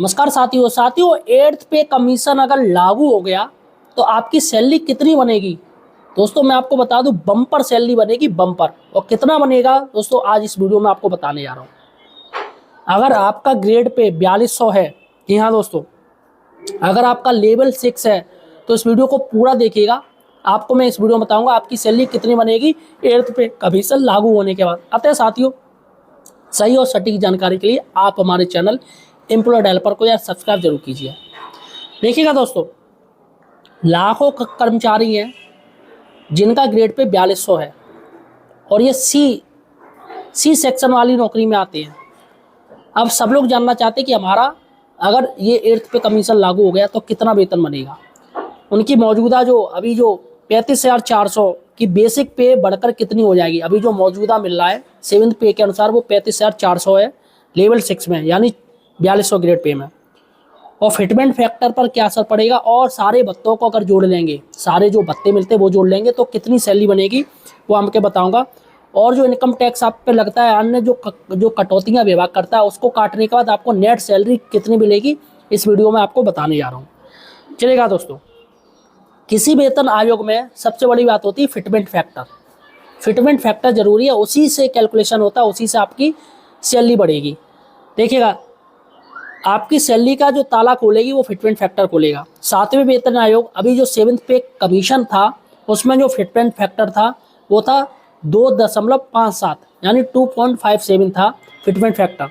नमस्कार साथियों eighth pay commission अगर लागू हो गया तो आपकी सैलरी कितनी बनेगी। दोस्तों मैं आपको बता दूं बम्पर सैलरी बनेगी बम्पर। और कितना बनेगा दोस्तों आज इस वीडियो में आपको बताने जा रहा हूं। अगर आपका ग्रेड पे 4200 है, जी हाँ दोस्तों, अगर आपका लेवल 6 है तो इस वीडियो को पूरा देखिएगा। आपको मैं इस वीडियो में बताऊंगा आपकी सैलरी कितनी बनेगी एट्थ पे कमीशन लागू होने के बाद। अतः साथियों सही और सटीक जानकारी के लिए आप हमारे चैनल एम्प्लॉय डेवलपर को यार सब्सक्राइब जरूर कीजिए। देखिएगा दोस्तों, लाखों कर्मचारी हैं जिनका ग्रेड पे 4200 है और ये सी सेक्शन वाली नौकरी में आते हैं। अब सब लोग जानना चाहते हैं कि हमारा अगर ये एट्थ पे कमीशन लागू हो गया तो कितना वेतन बनेगा। उनकी मौजूदा जो 35,400 की बेसिक पे बढ़कर कितनी हो जाएगी। अभी जो मौजूदा मिल रहा है सेवंथ पे के अनुसार वो 35,400 है लेवल 6 में, यानी 4200 ग्रेड पे में। और फिटमेंट फैक्टर पर क्या असर पड़ेगा और सारे भत्तों को अगर जोड़ लेंगे, सारे जो भत्ते मिलते हैं वो जोड़ लेंगे तो कितनी सैलरी बनेगी वो हमके बताऊंगा। और जो इनकम टैक्स आप पे लगता है, अन्य जो कटौतियां विभाग करता है, उसको काटने के बाद आपको नेट सैलरी कितनी मिलेगी इस वीडियो में आपको बताने जा रहा हूँ। चलेगा दोस्तों, किसी वेतन आयोग में सबसे बड़ी बात होती है फिटमेंट फैक्टर। फिटमेंट फैक्टर जरूरी है, उसी से कैलकुलेशन होता है, उसी से आपकी सैलरी बढ़ेगी। देखिएगा, आपकी सैलरी का जो ताला खोलेगी वो फिटमेंट फैक्टर खोलेगा। सातवें वेतन आयोग अभी जो सेवंथ पे कमीशन था उसमें जो फिटमेंट फैक्टर था वो था 2.57 यानी 2.57 था फिटमेंट फैक्टर।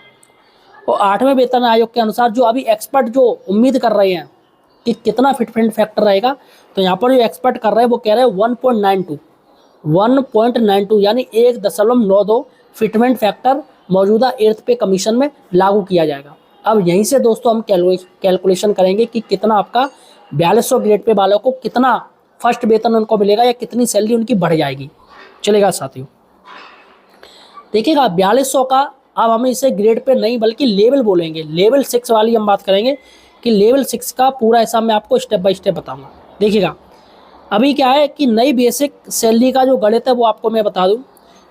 और आठवें वेतन आयोग के अनुसार जो अभी एक्सपर्ट जो उम्मीद कर रहे हैं कि कितना फिटमेंट फैक्टर रहेगा, तो यहाँ पर जो एक्सपर्ट कर रहे हैं वो कह रहे हैं 1.92 यानी 1.92 फिटमेंट फैक्टर मौजूदा एट्थ पे कमीशन में लागू किया जाएगा। अब यहीं से दोस्तों हम कैलकुलेशन करेंगे कि कितना आपका 4200 ग्रेड पे वालों को कितना फर्स्ट वेतन उनको मिलेगा या कितनी सैलरी उनकी बढ़ जाएगी। चलेगा साथियों, देखिएगा 4200 का अब हम इसे ग्रेड पे नहीं बल्कि लेवल बोलेंगे। लेवल 6 वाली हम बात करेंगे कि लेवल 6 का पूरा हिसाब मैं आपको स्टेप बाय स्टेप बताऊंगा। देखिएगा, अभी क्या है कि नई बेसिक सैलरी का जो गणित है वो आपको मैं बता दूं।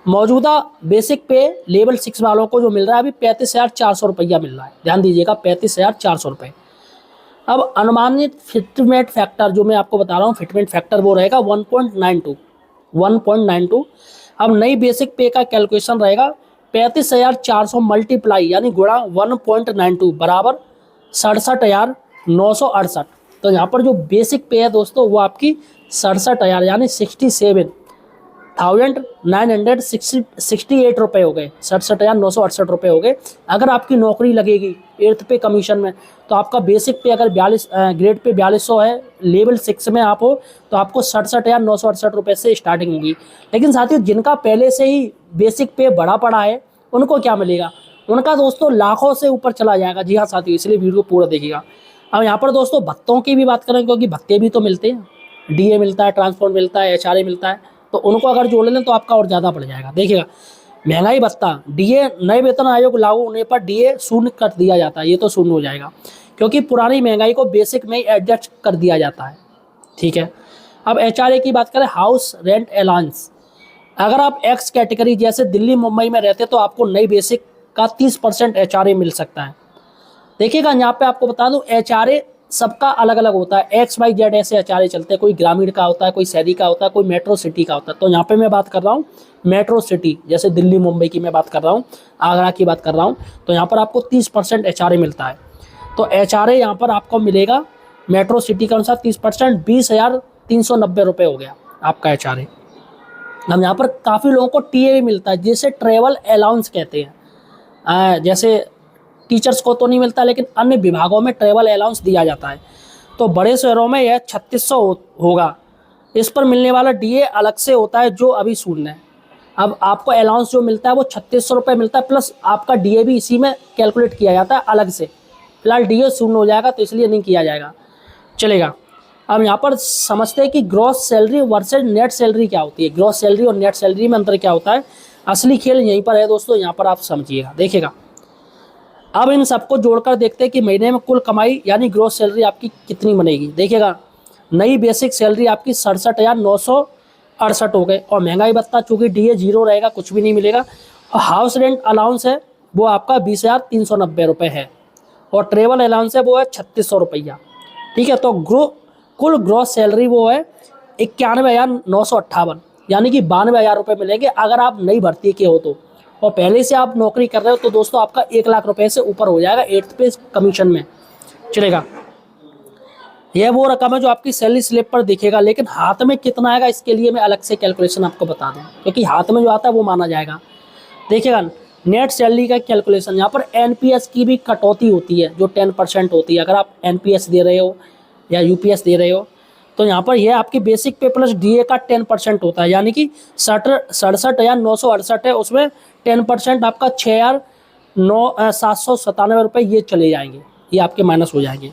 मौजूदा बेसिक पे लेवल 6 वालों को जो मिल रहा है अभी 35,400 रुपया मिल रहा है। ध्यान दीजिएगा 35,400 रुपये। अब अनुमानित फिटमेंट फैक्टर जो मैं आपको बता रहा हूँ फिटमेंट फैक्टर वो रहेगा 1.92। अब नई बेसिक पे का कैलकुलेशन रहेगा 35,400 मल्टीप्लाई यानी गुणा 1.92 बराबर 67,968। तो यहाँ पर जो बेसिक पे है दोस्तों वो आपकी 67,000 यानी 67,968 रुपये हो गए। 67,968 रुपये हो गए। अगर आपकी नौकरी लगेगी एट्थ पे कमीशन में तो आपका बेसिक पे अगर 42 ग्रेड पे 4200 है, लेवल 6 में आप हो तो आपको 67,968 रुपये से स्टार्टिंग होगी। लेकिन साथियों जिनका पहले से ही बेसिक पे बढ़ा पड़ा है उनको क्या मिलेगा, उनका दोस्तों लाखों से ऊपर चला जाएगा। जी हाँ साथियों, इसलिए वीडियो पूरा देखिएगा। अब यहाँ पर दोस्तों भत्तों की भी बात करें क्योंकि भत्ते भी तो मिलते हैं, डीए मिलता है, ट्रांसपोर्ट मिलता है, एचआरए मिलता है, तो उनको अगर जोड़ लें तो आपका और ज़्यादा बढ़ जाएगा। देखिएगा, महंगाई भत्ता डीए नए वेतन आयोग लागू होने पर डीए शून्य कर दिया जाता है। ये तो शून्य हो जाएगा क्योंकि पुरानी महंगाई को बेसिक में एडजस्ट कर दिया जाता है। ठीक है, अब एचआरए की बात करें, हाउस रेंट अलाउंस। अगर आप एक्स कैटेगरी जैसे दिल्ली मुंबई में रहते तो आपको नई बेसिक का 30% एचआरए मिल सकता है। देखिएगा, यहाँ पे आपको बता दूं एचआरए सबका अलग अलग होता है। XYZ ऐसे एचआरए चलते हैं, कोई ग्रामीण का होता है, कोई शहरी का होता है, कोई मेट्रो सिटी का होता है। तो यहाँ पे मैं बात कर रहा हूँ मेट्रो सिटी, जैसे दिल्ली मुंबई की मैं बात कर रहा हूँ, आगरा की बात कर रहा हूँ, तो यहाँ पर आपको 30% एचआरए मिलता है। तो एचआरए यहाँ पर आपको मिलेगा मेट्रो सिटी के अनुसार 30%, 20,390 रुपये हो गया आपका एचआरए। हम यहाँ पर काफ़ी लोगों को टीए भी मिलता है जिसे ट्रेवल अलाउंस कहते हैं। जैसे टीचर्स को तो नहीं मिलता लेकिन अन्य विभागों में ट्रेवल अलाउंस दिया जाता है। तो बड़े शहरों में यह 3600 होगा। इस पर मिलने वाला डीए अलग से होता है जो अभी शून्य है। अब आपको अलाउंस जो मिलता है वो 3600 रुपये मिलता है, प्लस आपका डीए भी इसी में कैलकुलेट किया जाता है अलग से। फिलहाल डीए शून्य हो जाएगा तो इसलिए नहीं किया जाएगा। चलेगा, अब यहाँ पर समझते हैं कि gross salary versus net salary क्या होती है। ग्रॉस सैलरी और नेट सैलरी में अंतर क्या होता है, असली खेल यहीं पर है दोस्तों, यहाँ पर आप समझिएगा। देखिएगा, अब इन सबको जोड़कर देखते हैं कि महीने में कुल कमाई यानी ग्रॉस सैलरी आपकी कितनी बनेगी। देखिएगा, नई बेसिक सैलरी आपकी 67,968 हो गए। और महंगाई भत्ता चूँकि डीए 0 रहेगा, कुछ भी नहीं मिलेगा। और हाउस रेंट अलाउंस है वो आपका 20,390 रुपये है। और ट्रेवल अलाउंस है वो है 3600 रुपया। ठीक है, तो कुल ग्रॉस सैलरी वो है 91,958, यानी कि 92,000 रुपये मिलेंगे अगर आप नई भर्ती के हो तो। और पहले से आप नौकरी कर रहे हो तो दोस्तों आपका 1 लाख रुपये से ऊपर हो जाएगा 8th पे कमीशन में चलेगा। यह वो रकम है जो आपकी सैलरी स्लिप पर दिखेगा, लेकिन हाथ में कितना आएगा इसके लिए मैं अलग से कैलकुलेशन आपको बता दूं, क्योंकि हाथ में जो आता है वो माना जाएगा। देखिएगा नेट सैलरी का कैलकुलेशन, यहाँ पर एनपीएस की भी कटौती होती है जो 10% होती है। अगर आप एनपीएस दे रहे हो या यूपीएस दे रहे हो तो यहाँ पर यह आपकी बेसिक पे प्लस डीए का 10% होता है, यानी कि 67,968 है, उसमें 10% आपका 6,797 रुपये ये चले जाएंगे, ये आपके माइनस हो जाएंगे।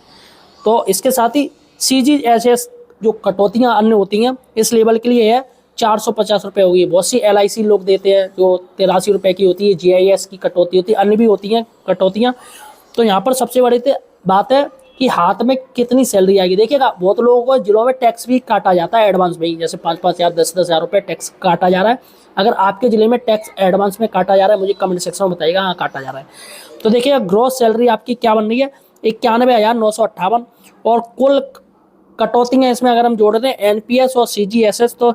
तो इसके साथ ही CGSS जो कटौतियाँ अन्य होती हैं इस लेवल के लिए है 450 रुपये होगी। बहुत सी LIC लोग देते हैं जो 83 रुपये की होती है, GIS की कटौती होती है, अन्य भी होती हैं कटौतियाँ। तो यहाँ पर सबसे बड़ी बात है कि हाथ में कितनी सैलरी आएगी। देखिएगा बहुत लोगों को जिलों में टैक्स भी काटा जाता है एडवांस में ही, जैसे 5-5 हज़ार 10-10 हज़ार रुपये टैक्स काटा जा रहा है। अगर आपके ज़िले में टैक्स एडवांस में काटा जा रहा है मुझे कमेंट सेक्शन में बताइएगा, हाँ काटा जा रहा है। तो देखिएगा ग्रॉस सैलरी आपकी क्या बन रही है 91,958, और कुल कटौतियाँ इसमें अगर हम जोड़ दें NPS और CGSS तो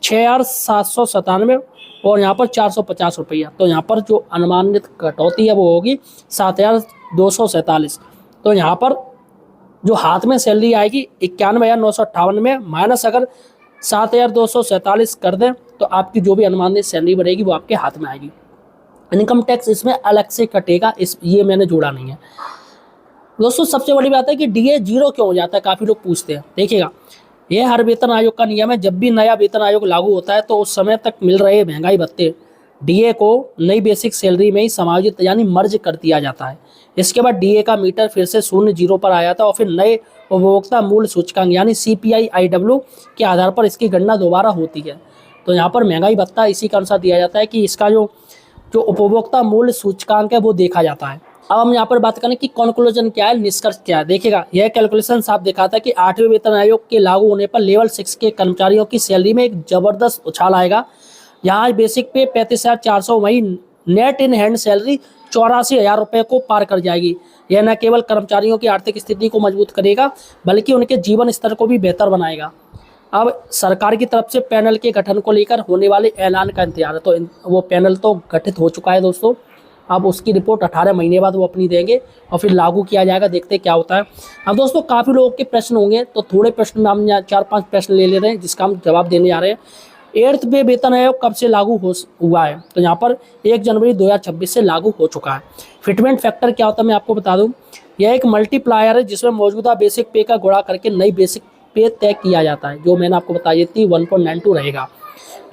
6,797 और यहाँ पर 450 रुपया। तो यहाँ पर जो अनुमानित कटौती है वो होगी 7,247। तो यहाँ पर जो हाथ में सैलरी आएगी 91,958 में माइनस अगर 7,247 कर दें तो आपकी जो भी अनुमानित सैलरी बढ़ेगी वो आपके हाथ में आएगी। इनकम टैक्स इसमें अलग से कटेगा, ये मैंने जोड़ा नहीं है। दोस्तों सबसे बड़ी बात है कि DA 0 क्यों हो जाता है, काफ़ी लोग पूछते हैं। देखिएगा यह हर वेतन आयोग का नियम है, जब भी नया वेतन आयोग लागू होता है तो उस समय तक मिल रहे महंगाई भत्ते DA को नई बेसिक सैलरी में ही समायोजित यानी मर्ज कर दिया जाता है। इसके बाद DA का मीटर फिर से 0 पर आ जाता है और फिर नए उपभोक्ता मूल्य सूचकांक यानी CPI-IW के आधार पर इसकी गणना दोबारा होती है। तो यहाँ पर महंगाई भत्ता इसी के अनुसार दिया जाता है कि इसका जो उपभोक्ता मूल्य सूचकांक है वो देखा जाता है। अब हम यहाँ पर बात करें कि कंक्लूजन क्या है, निष्कर्ष क्या है। देखिएगा यह कैलकुलेशन साफ दिखाता है कि 8वें वेतन आयोग के लागू होने पर लेवल 6 के कर्मचारियों की सैलरी में एक जबरदस्त उछाल आएगा। यहाँ बेसिक पे 35,400, वहीं नेट इन हैंड सैलरी 84,000 रुपये को पार कर जाएगी। यह न केवल कर्मचारियों की आर्थिक स्थिति को मजबूत करेगा बल्कि उनके जीवन स्तर को भी बेहतर बनाएगा। अब सरकार की तरफ से पैनल के गठन को लेकर होने वाले ऐलान का इंतजार है। तो वो पैनल तो गठित हो चुका है दोस्तों, अब उसकी रिपोर्ट 18 महीने बाद वो अपनी देंगे और फिर लागू किया जाएगा, देखते क्या होता है। अब दोस्तों काफ़ी लोगों के प्रश्न होंगे तो थोड़े प्रश्न में हम 4-5 प्रश्न ले रहे हैं जिसका हम जवाब देने जा रहे हैं। 8th पे वेतन आयोग कब से लागू हुआ है, तो यहाँ पर 1 जनवरी 2026 से लागू हो चुका है। फिटमेंट फैक्टर क्या होता है मैं आपको बता दूँ, यह एक मल्टीप्लायर है जिसमें मौजूदा बेसिक पे का गुणा करके नई बेसिक पे तय किया जाता है, जो मैंने आपको बताई थी 1.92 रहेगा।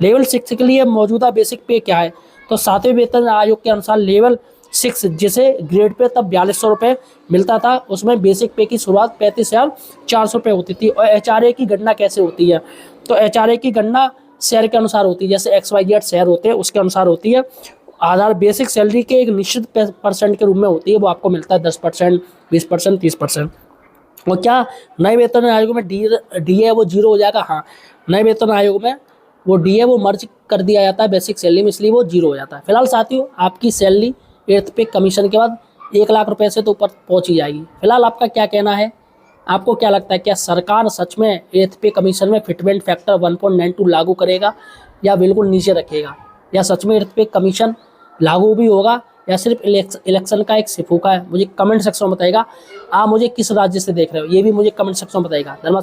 लेवल 6 के लिए मौजूदा बेसिक पे क्या है, तो 7वें वेतन आयोग के अनुसार लेवल 6 जिसे ग्रेड पे तब 4200 रुपये मिलता था, उसमें बेसिक पे की शुरुआत 35,400 रुपये होती थी। और HRA की गणना कैसे होती है, तो HRA की गणना शेयर के अनुसार होती है, जैसे XYZ शेयर होते हैं उसके अनुसार होती है। आधार बेसिक सैलरी के एक निश्चित % के रूप में होती है, वो आपको मिलता है 10%, 20%, 30%। और क्या नए वेतन आयोग में DA है वो 0 हो जाएगा, हाँ नए वेतन आयोग में वो DA वो मर्ज कर दिया जाता है बेसिक सैलरी में, इसलिए वो 0 हो जाता है। फिलहाल साथियों आपकी सैलरी 8th पे कमीशन के बाद 1 लाख रुपए से तो ऊपर पहुंच ही जाएगी। फिलहाल आपका क्या कहना है, आपको क्या लगता है क्या सरकार सच में 8th पे कमीशन में फिटमेंट फैक्टर 1.92 लागू करेगा या बिल्कुल नीचे रखेगा, या सच में 8th पे कमीशन लागू भी होगा या सिर्फ इलेक्शन का एक सिफूका है? मुझे कमेंट सेक्शन में बताइएगा। आप मुझे किस राज्य से देख रहे हो ये भी मुझे कमेंट सेक्शन में बताइएगा। धन्यवाद।